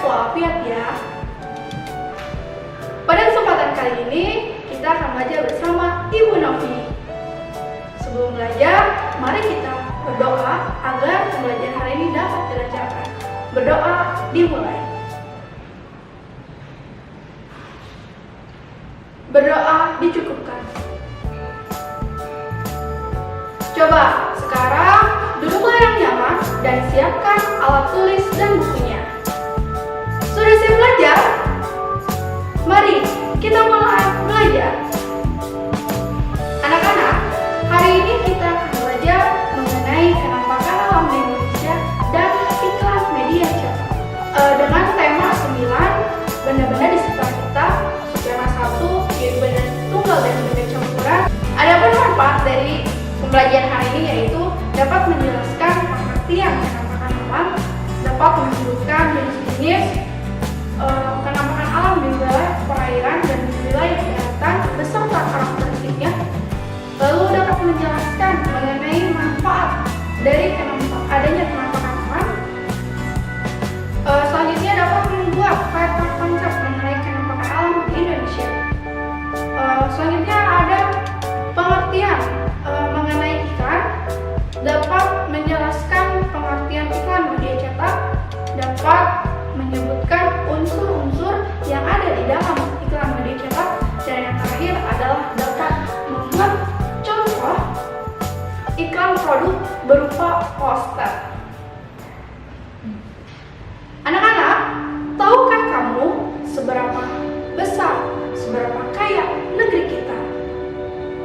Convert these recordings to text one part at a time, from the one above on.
walafiat ya. Pada kesempatan kali ini kita akan belajar bersama Ibu Novi. Sebelum belajar, mari kita berdoa agar pembelajaran hari ini dapat dilancarkan. Berdoa dimulai. Berdoa dicukupkan. Coba sekarang duduklah yang nyaman dan siapkan alat tulis dan bukunya. Sudah siap belajar? Mari kita mulai belajar. Anak-anak, hari ini kita akan belajar mengenai kenampakan alam di Indonesia dan iklan media cetak. Dengan tema 9 benda-benda di sekitar kita, tema 1 yaitu benda tunggal dan benda campuran. Adapun manfaat dari pembelajaran hari ini yaitu dapat menjelaskan pengertian kenampakan alam, dapat menyebutkan jenis-jenis kenampakan alam di wilayah perairan dan di wilayah daratan beserta karakteristiknya, lalu dapat menjelaskan mengenai manfaat dari adanya kenampakan alam. Selanjutnya dapat membuat peta konsep mengenai kenampakan alam di Indonesia. Selanjutnya ada pengertian mengenai iklan, dapat menjelaskan pengertian iklan media cetak, dapat menyebutkan unsur-unsur yang ada di dalam iklan media cetak, dan yang terakhir adalah dapat membuat contoh iklan produk berupa poster. Anak-anak, tahukah kamu seberapa besar, seberapa kaya negeri kita?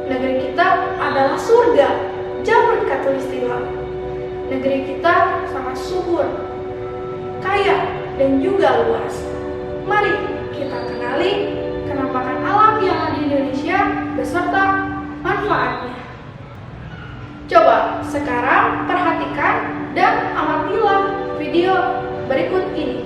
Negeri kita adalah surga, Jamrut Khatulistiwa. Negeri kita sangat subur, kaya, dan juga luas. Mari kita kenali kenampakan alam yang ada di Indonesia beserta manfaatnya. Coba sekarang perhatikan dan amatilah video berikut ini.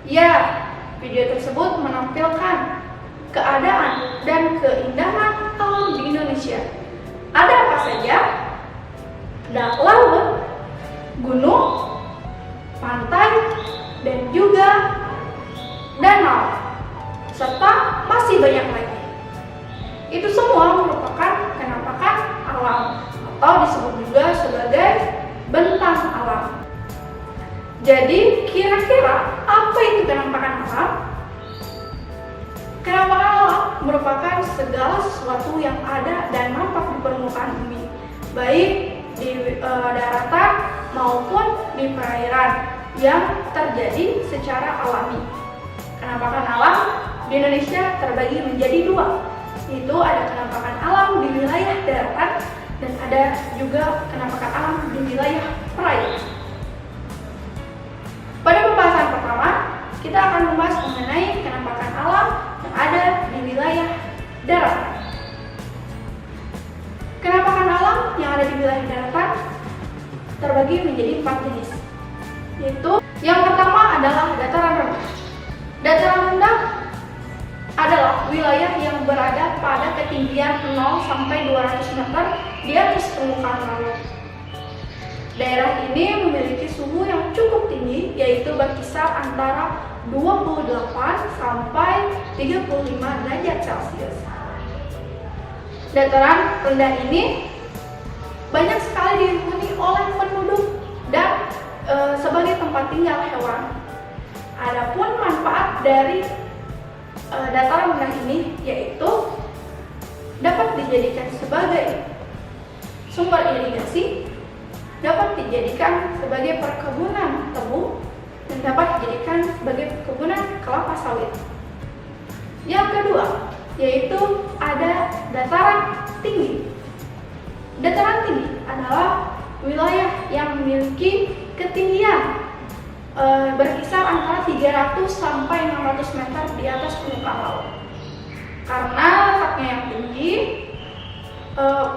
Ya, video tersebut menampilkan keadaan dan keindahan alam di Indonesia. Ada apa saja? Ada laut, gunung, pantai, dan juga danau, serta masih banyak lagi. Itu semua merupakan kenampakan alam atau disebut juga sebagai bentang alam. Jadi, kira-kira apa itu kenampakan alam? Kenampakan alam merupakan segala sesuatu yang ada dan nampak di permukaan bumi, baik di daratan maupun di perairan yang terjadi secara alami. Kenampakan alam di Indonesia terbagi menjadi dua, yaitu ada kenampakan alam di wilayah daratan dan ada juga kenampakan alam di wilayah perairan. Pada pembahasan pertama, kita akan membahas mengenai kenampakan alam yang ada di wilayah daratan. Kenampakan alam yang ada di wilayah daratan terbagi menjadi 4 jenis, yaitu yang pertama adalah dataran rendah. Dataran rendah adalah wilayah yang berada pada ketinggian 0 sampai 200 meter di atas permukaan laut. Daerah ini memiliki suhu yang cukup tinggi, yaitu berkisar antara 28 sampai 35 derajat Celcius. Dataran rendah ini banyak sekali dihuni oleh penduduk dan sebagai tempat tinggal hewan. Adapun manfaat dari dataran rendah ini yaitu dapat dijadikan sebagai sumber irigasi, dapat dijadikan sebagai perkebunan tebu, dan dapat dijadikan sebagai perkebunan kelapa sawit. Yang kedua yaitu ada dataran tinggi. Dataran tinggi adalah wilayah yang memiliki ketinggian berkisar antara 300 sampai 600 meter di atas permukaan laut. Karena letaknya yang tinggi,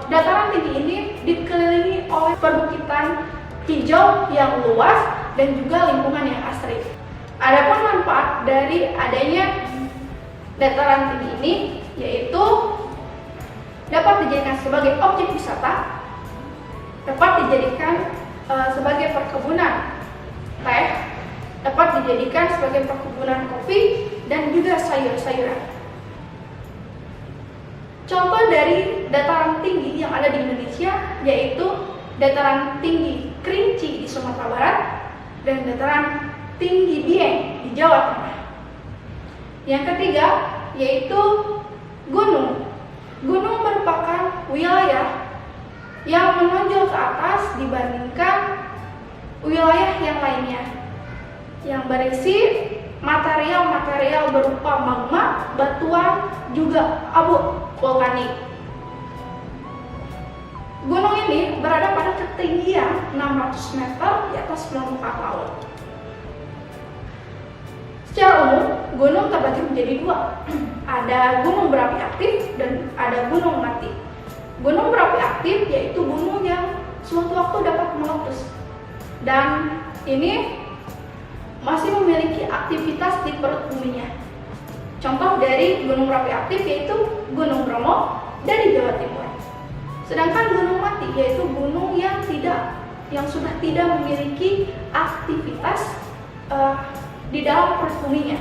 dataran tinggi ini dikelilingi oleh perbukitan hijau yang luas dan juga lingkungan yang asri. Adapun manfaat dari adanya dataran tinggi ini yaitu dapat dijadikan sebagai objek wisata, dapat dijadikan sebagai perkebunan teh, dapat dijadikan sebagai perkebunan kopi dan juga sayur-sayuran. Contoh dari dataran tinggi yang ada di Indonesia yaitu dataran tinggi Kerinci di Sumatera Barat dan dataran tinggi Dieng di Jawa Tengah. Yang ketiga yaitu gunung. Gunung merupakan wilayah yang menonjol ke atas dibandingkan wilayah yang lainnya, yang berisi material-material berupa magma, batuan, juga abu vulkanik. Gunung ini berada pada ketinggian 600 meter di atas permukaan laut. Secara umum, gunung terbagi menjadi 2. Ada gunung berapi aktif dan ada gunung mati. Gunung berapi aktif yaitu gunung yang suatu waktu dapat meletus dan ini masih memiliki aktivitas di perut buminya. Contoh dari gunung berapi aktif yaitu Gunung Bromo dari Jawa Timur. Sedangkan gunung mati yaitu gunung yang sudah tidak memiliki aktivitas di dalam perut buminya.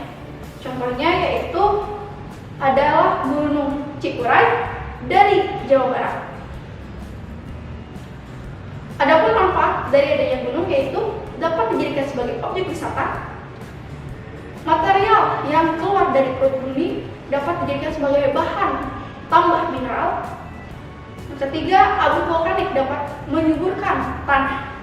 Contohnya yaitu adalah Gunung Cikuray dari Jawa Barat. Adapun manfaat dari adanya gunung yaitu dapat dijadikan sebagai objek wisata. Material yang keluar dari perut bumi dapat dijadikan sebagai bahan tambah mineral. Yang ketiga, abu vulkanik dapat menyuburkan tanah.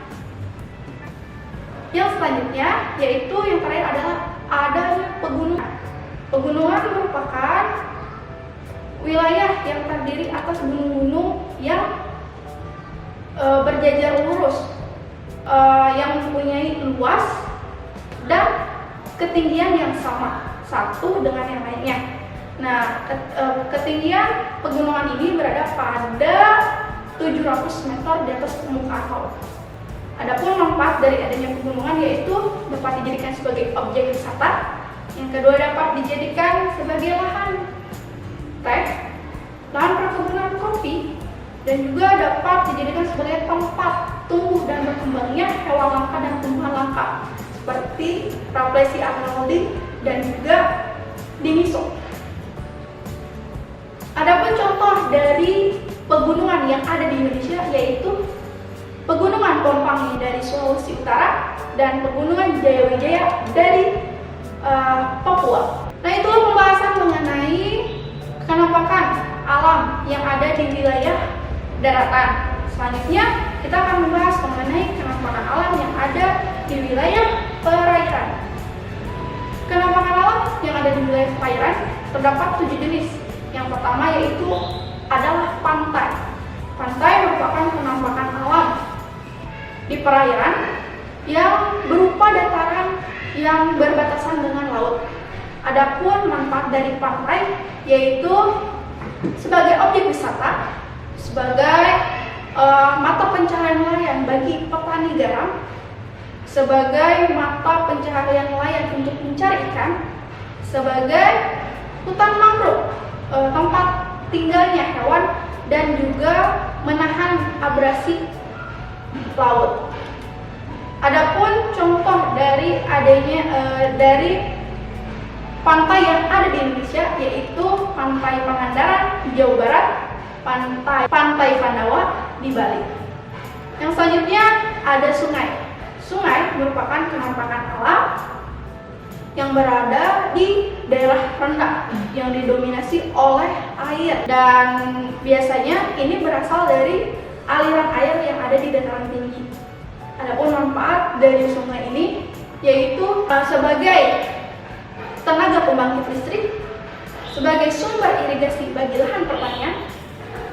Yang selanjutnya yaitu yang terakhir adalah adanya pegunungan. Pegunungan merupakan wilayah yang terdiri atas gunung-gunung yang berjajar lurus, yang mempunyai luas dan ketinggian yang sama satu dengan yang lainnya. Nah, ketinggian pegunungan ini berada pada 700 meter di atas permukaan laut. Adapun manfaat dari adanya pegunungan yaitu dapat dijadikan sebagai objek wisata. Yang kedua dapat dijadikan sebagai lahan teh, lahan perkebunan kopi, dan juga dapat dijadikan sebagai tempat tumbuh dan berkembangnya hewan langka dan tumbuhan langka seperti Rafflesia arnoldii dan juga Diniso. Adapun contoh dari pegunungan yang ada di Indonesia yaitu Pegunungan Pompangi dari Sulawesi Utara dan Pegunungan Jayawijaya dari Papua. Nah, itulah pembahasan mengenai kenampakan alam yang ada di wilayah daratan. Selanjutnya kita akan membahas mengenai kenampakan alam yang ada di wilayah perairan. Kenampakan alam yang ada di wilayah perairan terdapat 7 jenis, Yang pertama yaitu adalah pantai. Pantai merupakan penampakan alam di perairan yang berupa dataran yang berbatasan dengan laut. Adapun manfaat dari pantai yaitu sebagai objek wisata, sebagai mata pencaharian nelayan bagi petani garam, sebagai mata pencaharian nelayan untuk mencari ikan, sebagai hutan mangrove, tempat tinggalnya hewan dan juga menahan abrasi laut. Adapun contoh dari dari pantai yang ada di Indonesia yaitu Pantai Pangandaran di Jawa Barat, Pantai Pandawa di Bali. Yang selanjutnya ada sungai. Sungai merupakan penampakan alam yang berada di daerah rendah yang didominasi oleh air, dan biasanya ini berasal dari aliran air yang ada di dataran tinggi. Adapun manfaat dari sungai ini yaitu sebagai tenaga pembangkit listrik, sebagai sumber irigasi bagi lahan pertanian,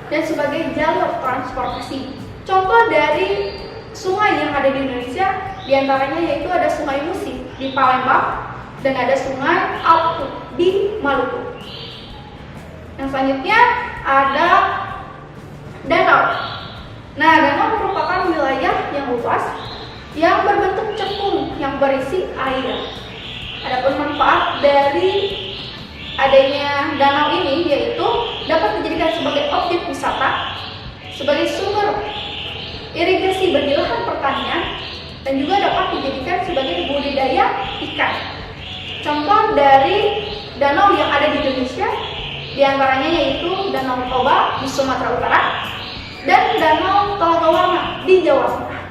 dan sebagai jalur transportasi. Contoh dari sungai yang ada di Indonesia diantaranya yaitu ada Sungai Musi di Palembang dan ada Sungai Alpu di Maluku. Yang selanjutnya ada danau. Nah, danau merupakan wilayah yang luas yang berbentuk cekung yang berisi air. Adapun manfaat dari adanya danau ini yaitu dapat dijadikan sebagai objek wisata, sebagai sumber irigasi bagi lahan pertanian, dan juga dapat dijadikan sebagai budidaya ikan. Contoh dari danau yang ada di Indonesia diantaranya yaitu Danau Toba di Sumatera Utara dan Danau Telaga Warna di Jawa Tengah.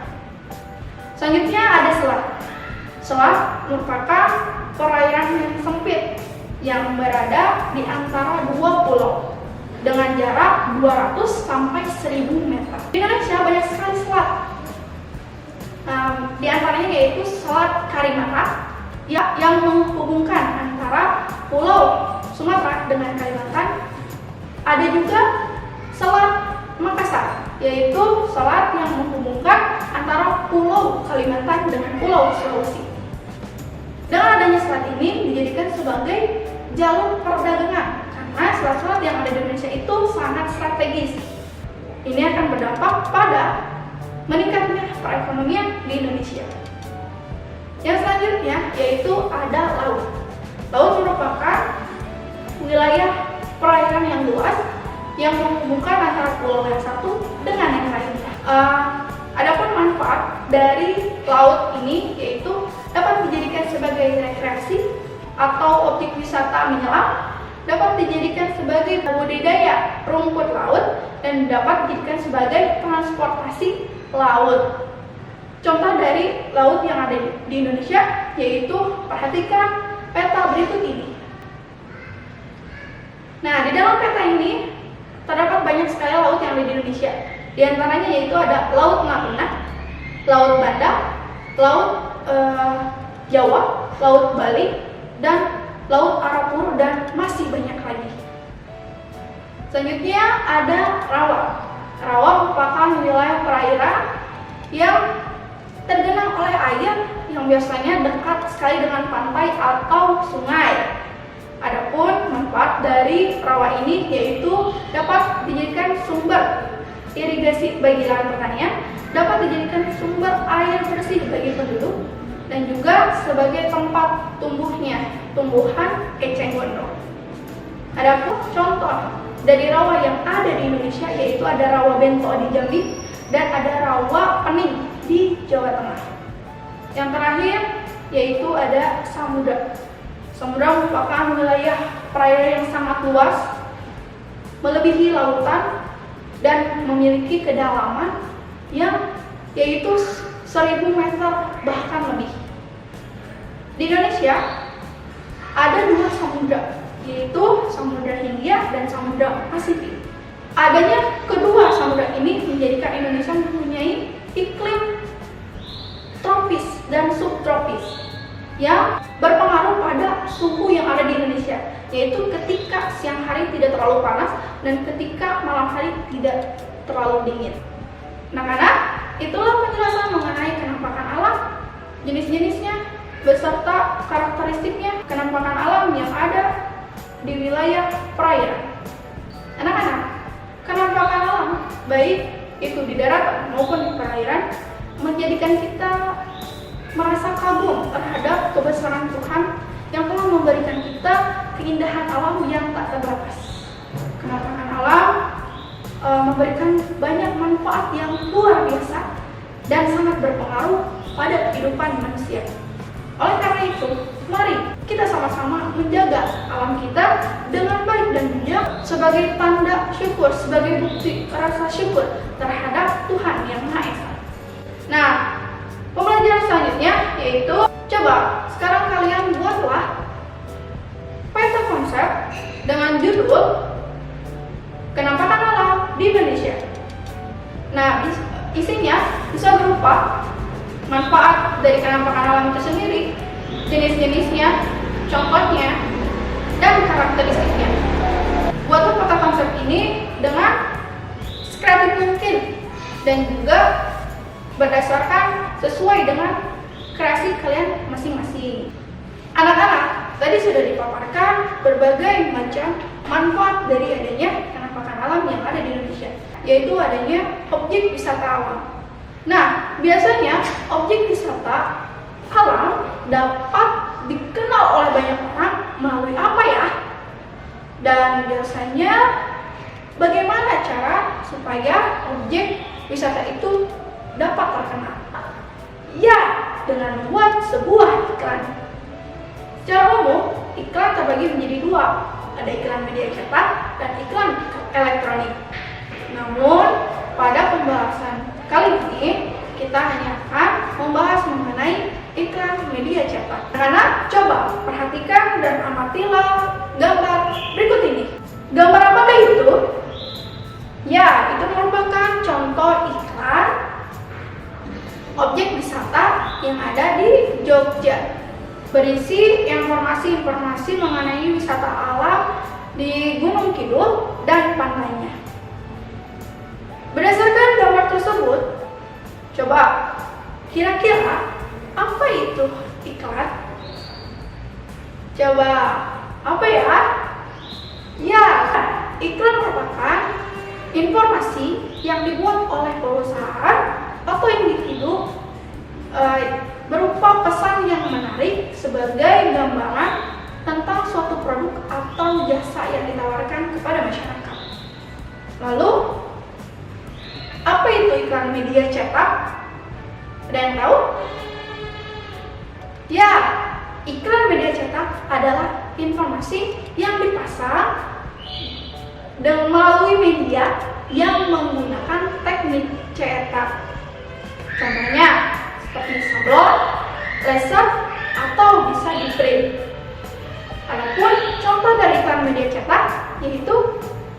Selanjutnya ada selat. Selat merupakan perairan yang sempit yang berada di antara dua pulau dengan jarak 200 sampai 1000 meter. Di Indonesia banyak sekali selat. Di antaranya yaitu Selat Karimata yang menghubungkan antara Pulau Sumatera dengan Kalimantan. Ada juga Selat Makassar, yaitu selat yang menghubungkan antara Pulau Kalimantan dengan Pulau Sulawesi. Dengan adanya selat ini dijadikan sebagai jalur perdagangan karena selat-selat yang ada di Indonesia itu sangat strategis. Ini akan berdampak pada meningkatnya perekonomian di Indonesia. Yang selanjutnya yaitu ada laut. Laut merupakan wilayah perairan yang luas yang menghubungkan antara pulau yang satu dengan yang lainnya. Adapun manfaat dari laut ini yaitu dapat dijadikan sebagai rekreasi atau objek wisata menyelam, dapat dijadikan sebagai budidaya rumput laut, dan dapat dijadikan sebagai transportasi laut. Contoh dari laut yang ada di Indonesia yaitu perhatikan peta berikut ini. Nah, di dalam peta ini terdapat banyak sekali laut yang ada di Indonesia. Di antaranya yaitu ada Laut Natuna, Laut Banda, Laut Jawa, Laut Bali, dan Laut Arafura, dan masih banyak lagi. Selanjutnya ada rawa. Rawa merupakan wilayah perairan yang tergenang oleh air yang biasanya dekat sekali dengan pantai atau sungai. Adapun manfaat dari rawa ini yaitu dapat dijadikan sumber irigasi bagi lahan pertanian, dapat dijadikan sumber air bersih bagi penduduk, dan juga sebagai tempat tumbuhnya tumbuhan eceng gondok. Adapun contoh dari rawa yang ada di Indonesia yaitu ada Rawa Bento di Jambi dan ada Rawa Pening di Jawa Tengah. Yang terakhir yaitu ada samudra. Samudra merupakan wilayah perairan yang sangat luas, melebihi lautan, dan memiliki kedalaman yang yaitu 1000 meter bahkan lebih. Di Indonesia ada dua samudra, yaitu Samudra Hindia dan Samudra Pasifik. Adanya kedua samudra ini menjadikan Indonesia mempunyai iklim tropis dan subtropis yang berpengaruh pada suhu yang ada di Indonesia, yaitu ketika siang hari tidak terlalu panas dan ketika malam hari tidak terlalu dingin. Anak-anak, itulah penjelasan mengenai kenampakan alam, jenis-jenisnya, beserta karakteristiknya kenampakan alam yang ada di wilayah perairan. Anak-anak, kenampakan alam, baik itu di daratan maupun di perairan, menjadikan kita merasa kagum terhadap kebesaran Tuhan yang telah memberikan kita keindahan alam yang tak terbatas. Kenampakan alam memberikan banyak manfaat yang luar biasa dan sangat berpengaruh pada kehidupan manusia. Oleh karena itu, mari kita sama-sama menjaga alam kita dengan baik dan bijak sebagai tanda syukur, sebagai bukti rasa syukur terhadap Tuhan yang Maha Esa. Nah, pembelajaran selanjutnya yaitu, coba sekarang kalian buatlah peta konsep dengan judul Kenampakan Alam di Indonesia. Nah, isinya bisa berupa manfaat dari kenampakan alam itu sendiri, jenis-jenisnya, contohnya, dan karakteristiknya. Buatlah peta konsep ini dengan sekreatif mungkin dan juga berdasarkan sesuai dengan kreasi kalian masing-masing. Anak-anak, tadi sudah dipaparkan berbagai macam manfaat dari adanya kenampakan alam yang ada di Indonesia, yaitu adanya objek wisata alam. Nah, biasanya objek wisata alam dapat dikenal oleh banyak orang melalui apa ya? Dan biasanya bagaimana cara supaya objek wisata itu dapat terkenal? Ya, dengan membuat sebuah iklan. Secara umum, iklan terbagi menjadi dua. Ada iklan media cetak dan iklan elektronik. Namun, pada pembahasan kali ini kita hanya akan membahas mengenai iklan media cetak. Karena coba perhatikan dan amatilah gambar berikut ini. Gambar apakah itu? Ya, itu merupakan contoh iklan objek wisata yang ada di Jogja. Berisi informasi-informasi mengenai wisata alam di Gunung Kidul dan pantainya. Berdasarkan gambar tersebut, coba kira-kira apa itu iklan? Coba apa ya? Ya, iklan merupakan informasi yang dibuat oleh perusahaan atau individu berupa pesan yang menarik sebagai gambaran tentang suatu produk atau jasa yang ditawarkan kepada masyarakat. Lalu, apa itu iklan media cetak? Ada yang tahu? Ya, iklan media cetak adalah informasi yang dipasang dengan melalui media yang menggunakan teknik cetak. Contohnya seperti sablon, laser, atau bisa di print. Adapun contoh dari iklan media cetak yaitu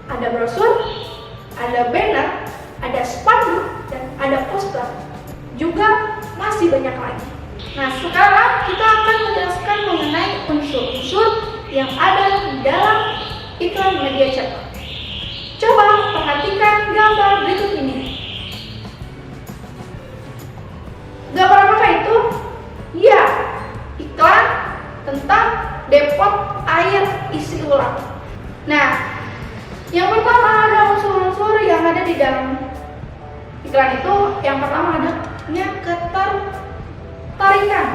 ada brosur, ada banner, ada spanduk, dan ada poster. Juga masih banyak lagi. Nah, sekarang kita akan menjelaskan mengenai unsur-unsur yang ada di dalam iklan media cetak. Coba perhatikan gambar berikut ini. Gambar apakah itu? Ya, iklan tentang depot air isi ulang. Nah, yang pertama ada unsur-unsur yang ada di dalam iklan itu. Yang pertama adanya ketertarikan.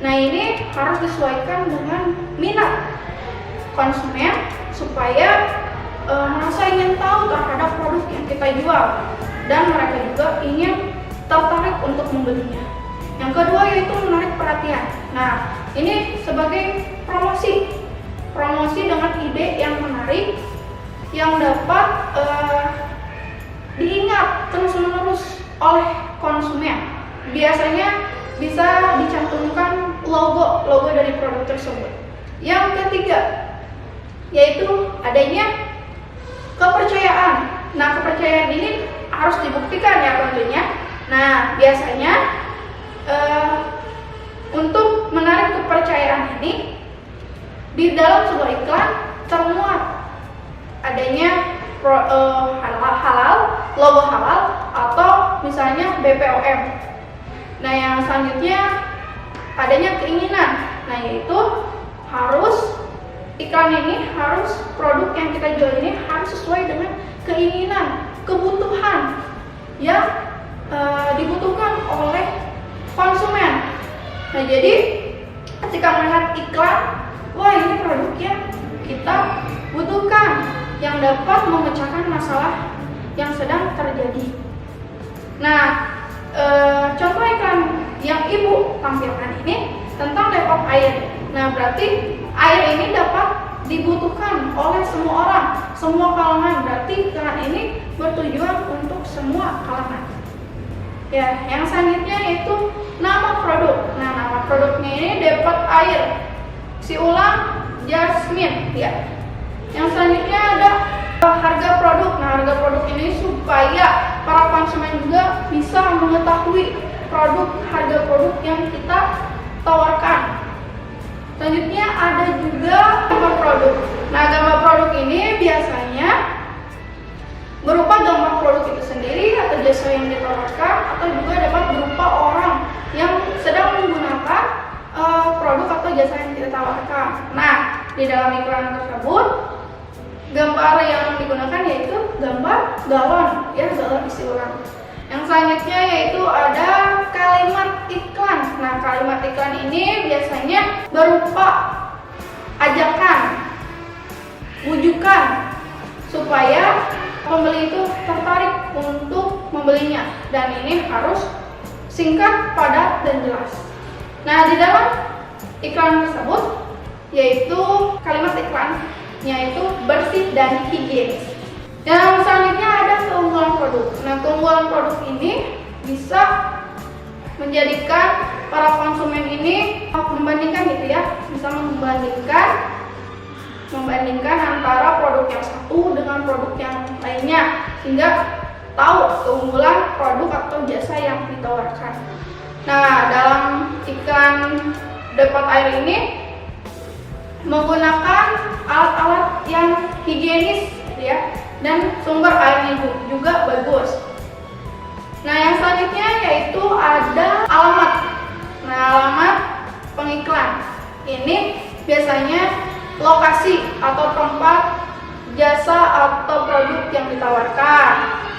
Nah, ini harus disesuaikan dengan minat konsumen supaya merasa ingin tahu terhadap produk yang kita jual dan mereka juga ingin tertarik untuk membelinya. Yang kedua yaitu menarik perhatian. Nah, ini sebagai promosi dengan ide yang menarik yang dapat diingat terus-menerus oleh konsumen. Biasanya bisa dicantumkan logo dari produk tersebut. Yang ketiga yaitu adanya kepercayaan. Nah, kepercayaan ini harus dibuktikan ya tentunya. Nah, biasanya untuk menarik kepercayaan ini di dalam sebuah iklan termuat adanya halal, logo halal, atau misalnya BPOM. Nah, yang selanjutnya adanya keinginan. Nah, yaitu harus iklan ini harus produk yang kita jual ini harus sesuai dengan keinginan, kebutuhan yang dibutuhkan oleh konsumen. Nah, jadi ketika melihat iklan, wah, ini produk yang kita butuhkan, yang dapat memecahkan masalah yang sedang terjadi. Nah, contoh iklan yang Ibu tampilkan ini tentang Depot Air. Nah, berarti air ini dapat dibutuhkan oleh semua orang, semua kalangan. Berarti iklan ini bertujuan untuk semua kalangan. Ya, yang selanjutnya yaitu nama produk. Nah, nama produknya ini Depot Air. Si ulang Jasmine, ya. Yang selanjutnya ada harga produk. Nah, harga produk ini supaya para konsumen juga bisa mengetahui harga produk yang kita tawarkan. Selanjutnya ada juga gambar produk. Nah, gambar produk ini biasanya berupa gambar produk itu sendiri atau jasa yang ditawarkan, atau juga dapat berupa orang yang sedang menggunakan produk atau jasa yang kita tawarkan. Nah, di dalam iklan tersebut gambar yang digunakan yaitu gambar galon, ya, galon isi ulang. Yang selanjutnya yaitu ada kalimat iklan. Nah, kalimat iklan ini biasanya berupa ajakan, bujukan, supaya pembeli itu tertarik untuk membelinya, dan ini harus singkat, padat, dan jelas. Nah, di dalam iklan tersebut yaitu kalimat iklannya itu bersih dan higienis. Yang selanjutnya ada keunggulan produk. Nah, keunggulan produk ini bisa menjadikan para konsumen ini membandingkan gitu ya, bisa membandingkan antara produk yang satu dengan produk yang lainnya, sehingga tahu keunggulan produk atau jasa yang ditawarkan. Nah, dalam iklan Depot Air ini menggunakan alat-alat yang higienis ya, dan sumber airnya juga bagus. Nah, yang selanjutnya yaitu ada alamat. Nah, alamat pengiklan ini biasanya lokasi atau tempat jasa atau produk yang ditawarkan.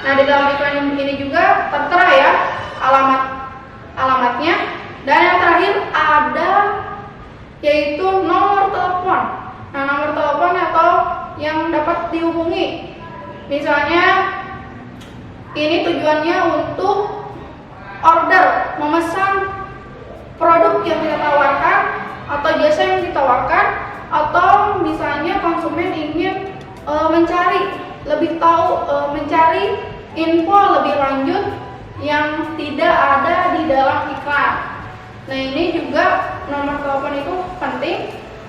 Nah, di dalam iklan ini juga tertera ya alamatnya. Dan yang terakhir ada yaitu nomor telepon. Nah, nomor telepon atau yang dapat dihubungi. Misalnya ini tujuannya untuk order, memesan produk yang kita tawarkan atau jasa yang ditawarkan, atau misalnya konsumen ingin mencari info lebih lanjut yang tidak ada di dalam iklan. Nah, ini juga nomor telepon itu penting,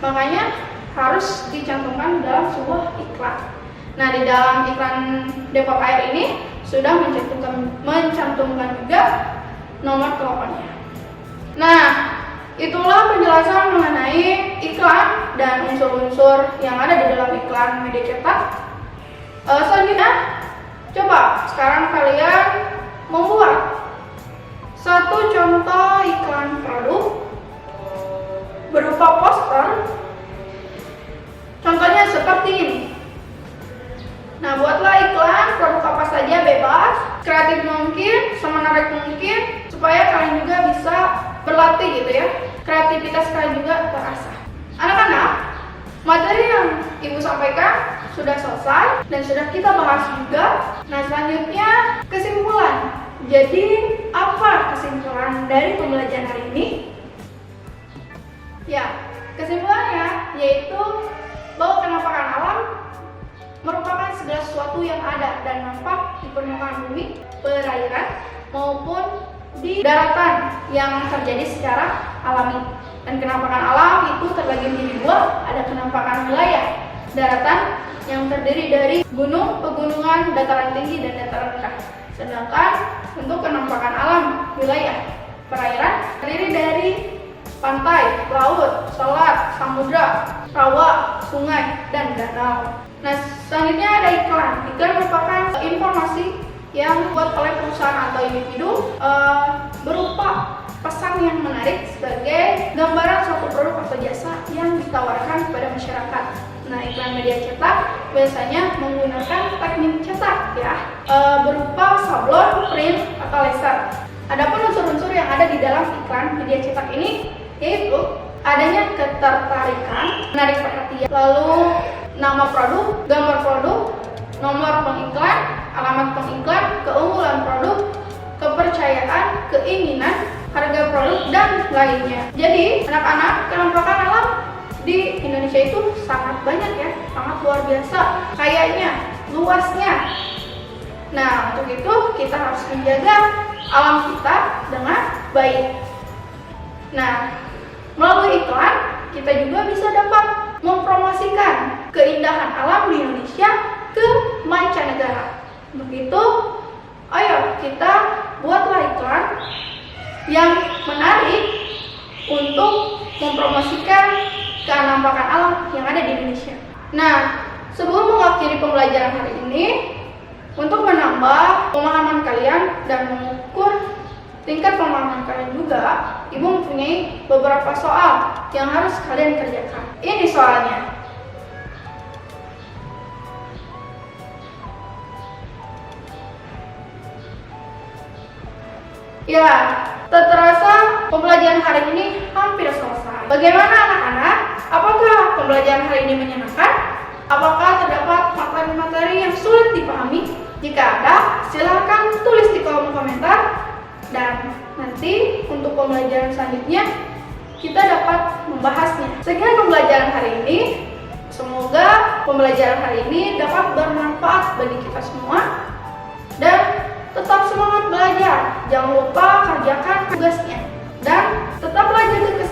makanya harus dicantumkan dalam sebuah iklan. Nah, di dalam iklan Depot Air ini sudah mencantumkan juga nomor teleponnya. Nah, itulah penjelasan mengenai iklan dan unsur-unsur yang ada di dalam iklan media cetak. Selanjutnya, coba sekarang kalian membuat satu contoh iklan produk berupa poster. Contohnya seperti ini. Nah, buatlah iklan produk apa saja, bebas, kreatif mungkin, semenarik mungkin, supaya kalian juga bisa berlatih gitu ya. Kreativitas kalian juga terasah. Anak-anak, materi yang Ibu sampaikan sudah selesai dan sudah kita bahas juga. Nah, selanjutnya kesimpulan. Jadi, apa kesimpulan dari pembelajaran hari ini? Ya, kesimpulannya yaitu bahwa penampakan alam merupakan segala sesuatu yang ada dan nampak di permukaan bumi, perairan, maupun di daratan yang terjadi secara alami. Dan penampakan alam itu terbagi menjadi dua, ada penampakan wilayah daratan yang terdiri dari gunung, pegunungan, dataran tinggi, dan dataran rendah. Sedangkan untuk penampakan alam wilayah perairan terdiri dari pantai, laut, selat, samudra, rawa, sungai, dan danau. Nah, selanjutnya ada iklan. Iklan merupakan informasi yang dibuat oleh perusahaan atau individu berupa pesan yang menarik sebagai gambaran suatu produk atau jasa yang ditawarkan kepada masyarakat. Nah, iklan media cetak biasanya menggunakan teknik cetak berupa sablon, print, atau laser. Adapun unsur-unsur yang ada di dalam iklan media cetak ini yaitu adanya ketertarikan, menarik perhatian, lalu nama produk, gambar produk, nomor pengiklan, alamat pengiklan, keunggulan produk, kepercayaan, keinginan, harga produk, dan lainnya. Jadi, anak-anak, penampakan alam di Indonesia itu sangat banyak ya, sangat luar biasa, kayaknya, luasnya. Nah, untuk itu kita harus menjaga alam kita dengan baik. Nah, melalui iklan, kita juga bisa dapat mempromosikan keindahan alam di Indonesia ke mancanegara. Begitu, ayo kita buatlah iklan yang menarik untuk mempromosikan kenampakan alam yang ada di Indonesia. Nah, sebelum mengakhiri pembelajaran hari ini, untuk menambah pemahaman kalian dan mengukur tingkat pemahaman kalian juga, Ibu mempunyai beberapa soal yang harus kalian kerjakan. Ini soalnya. Ya, tak terasa pembelajaran hari ini hampir selesai. Bagaimana anak-anak? Apakah pembelajaran hari ini menyenangkan? Apakah terdapat materi-materi yang sulit dipahami? Jika ada, silakan tulis di kolom komentar. Dan nanti untuk pembelajaran selanjutnya kita dapat membahasnya. Sekian pembelajaran hari ini. Semoga pembelajaran hari ini dapat bermanfaat bagi kita semua. Dan tetap semangat belajar. Jangan lupa kerjakan tugasnya. Dan tetaplah jaga kesehatan.